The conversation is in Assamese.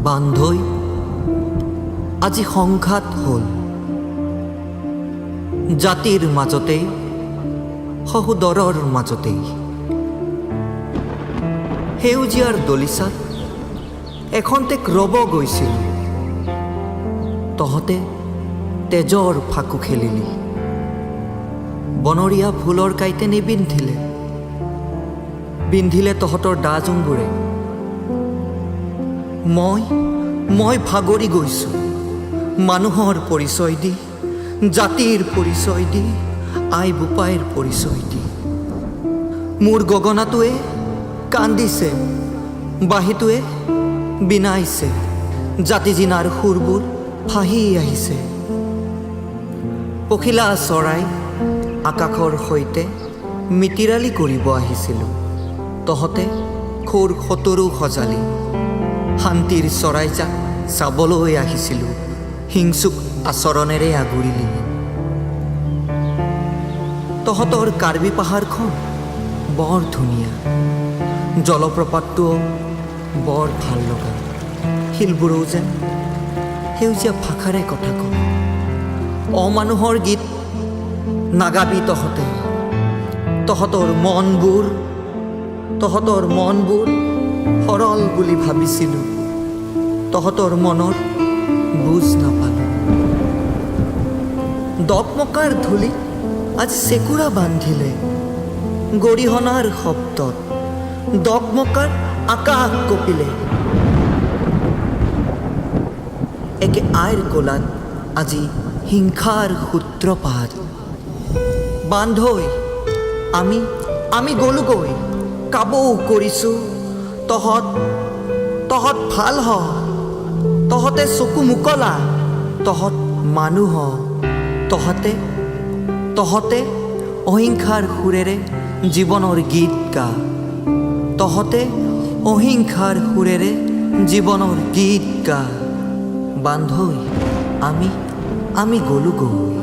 বান্ধৈ আজি সংঘাত হ'ল। জাতিৰ মাজতেই, সহোদৰৰ মাজতেই। সেউজীয়াৰ দলিচাত এখন্তেক ৰব গৈছিল। তহঁতে তেজৰ ফাকু খেলিলি। বনৰীয়া ফুলৰ কাইতে নিবিন্ধিলে, বিন্ধিলে তহঁতৰ দা জোংবোৰে। মই ভাগৰি গৈছোঁ মানুহৰ পৰিচয় দি, জাতিৰ পৰিচয় দি, আই বোপাইৰ পৰিচয় দি। মোৰ গগনাটোৱে কান্দিছে, বাঁহীটোৱে বিনাইছে, জাতি জিনাৰ সুৰবোৰ ফাহি আহিছে। পখিলা চৰাই আকাশৰ সৈতে মিতিৰালি কৰিব আহিছিলোঁ। তহঁতে খোৰ সতৰো সজালি। শান্তিৰ চৰাইজাক চাবলৈ আহিছিলোঁ, হিংসুক আচৰণেৰে আগুৰিলি। তহঁতৰ কাৰ্বি পাহাৰখন বৰ ধুনীয়া, জলপ্ৰপাতটোও বৰ ভাল লগা। শিলবোৰো যেন সেউজীয়া ভাষাৰে কথা কয়। অমানুহৰ গীত নাগাবি তহঁতে। তহঁতৰ মনবোৰ সৰল বুলি ভাবিছিলোঁ, তহঁতৰ মনৰ বুজ নাপালোঁ। দকমকাৰ ধূলিত আজি চেকুৰা বান্ধিলে, গৰিহণাৰ শব্দত দকমকাৰ আকাশ কঁপিলে। একে আইৰ কোলাত আজি হিংসাৰ সূত্ৰপাত। বান্ধৈ আমি গ'লোগৈ, কাবৌ কৰিছোঁ। তহঁত ভাল হ, তহঁতে চকু মুকলা, তহঁত মানুহ হ। তহঁতে অহিংসাৰ সুৰেৰে জীৱনৰ গীত গা। তহঁতে অহিংসাৰ সুৰেৰে জীৱনৰ গীত গা। বান্ধৈ আমি গ'লোগৈ।